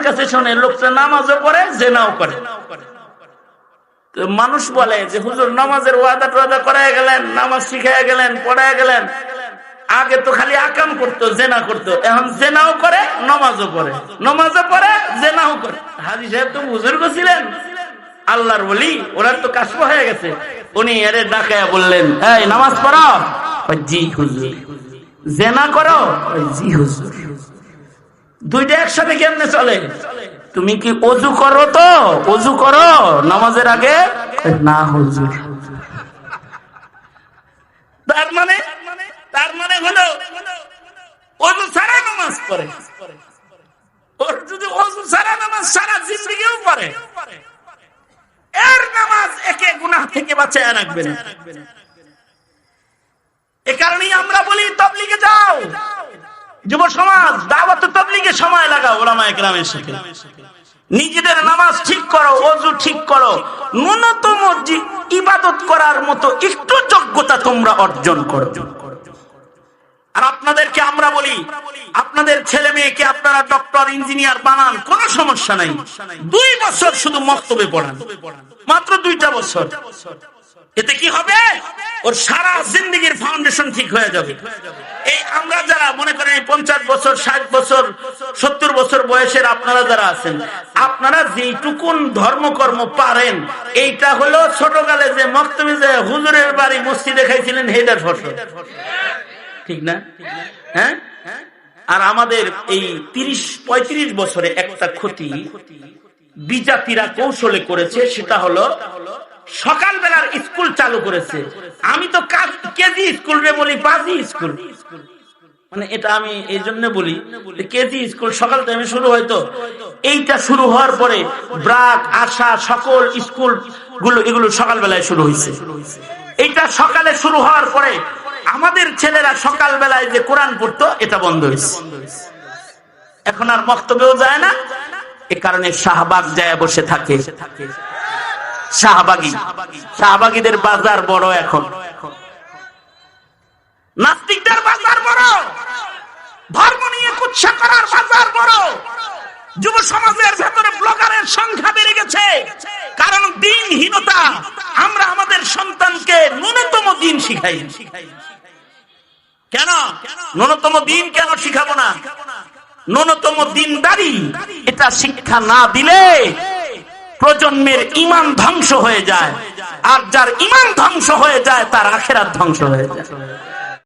কাছে শোনে লোকটা নামাজও পড়ে জেনাও করে। মানুষ বলে যে হুজুর নামাজের ওয়াদা টোয়াদা করায় গেলেন, নামাজ শিখায় গেলেন, পড়ায় গেলেন, আগে তো খালি আকাম করতো, জেনা করতো, এখন জেনাও করে নামাজও পড়ে, নামাজও পড়ে জেনাও করে। হাজী সাহেব তো বুজুর্গ ছিলেন, আল্লাহর ওলি, ওনার তো কাশফ হয়ে গেছে। উনি এর ডাকায়া বললেন, এই নামাজ পড়ো? জি হুজুর। জেনা করো? জি হুজুর। দুইটা একসাথে কেমনে চলে? তুমি কি ওযু করো? তো ওযু করো নামাজের আগে? না হুজুর। তার মানে হলো ওযু ছাড়া নামাজ পড়ে। ওর যদি ওযু ছাড়া নামাজ সারা জিন্দেগিও পড়ে, এর নামাজ একে গুনাহ থেকে বাঁচায় রাখবে না। এ কারণেই আমরা বলি তাবলীগে যাও, যুব সমাজ দাওয়াত তাবলীগে সময় লাগাও উলামায়ে কেরামের সাথে। নিজেদের নামাজ ঠিক করো, ওযু ঠিক করো, ন্যূনতম ইবাদত করার মতো একটু যোগ্যতা তোমরা অর্জন করো। আর আপনাদেরকে আমরা বলি, আপনাদের ছেলে মেয়েকে আপনারা ডক্টর ইঞ্জিনিয়ার বানান, কোনো সমস্যা নাই। 2 বছর শুধু মক্তবে পড়ান, মাত্র 2টা বছর। এতে কি হবে? ওর সারা জিন্দেগির ফাউন্ডেশন ঠিক হয়ে যাবে। এই আমরা যারা মনে করেন 50 বছর, 60 বছর, 70 বছর বয়সের আপনারা যারা আছেন, আপনারা যেইটুকুন ধর্মকর্ম পারেন, এইটা হলো ছোটকালে যে মক্তবে যে হুজুরের বাড়ি মসজিদে খাইছিলেন হেদার ফসল, ঠিক না? হ্যাঁ। আর আমাদের এই 30-35 বছরে একটা ক্ষতি বিজাতিরা কৌশলে করেছে, সেটা হলো সকালবেলার স্কুল চালু করেছে। আমি তো কেজি স্কুল রে বলি, পাজি স্কুল। মানে এটা আমি এই জন্য বলি, কেজি স্কুল সকাল টাইমে শুরু হয়তো, এইটা শুরু হওয়ার পরে ব্রাক, আশা, সকল স্কুল গুলো এগুলো সকালবেলায় শুরু হয়েছে। এইটা সকালে শুরু হওয়ার পরে আমাদের ছেলেরা সকালবেলায় যে কোরআন পড়তো, এটা বন্ধ হয়েছে। এখন আর মক্তবেও যায় না। এ কারণে শাহবাগ যায় বসে থাকে। শাহবাগীদের বাজার বড়, এখন নাস্তিকদের বাজার বড়, ধর্ম নিয়ে কুৎসা করার বাজার বড়। যুব সমাজের ভেতরে ব্লগারের সংখ্যা বেড়ে গেছে, কারণ দিনহীনতা। আমরা আমাদের সন্তানকে ন্যূনতম দিন শিখাই। কেন ন্যূনতম দিন কেন শিখাবো না? ন্যূনতম দিনদারি এটা শিক্ষা না দিলে প্রজন্মের ঈমান ধ্বংস হয়ে যায়, আর যার ঈমান ধ্বংস হয়ে যায় তার আখিরাত ধ্বংস হয়ে যায়।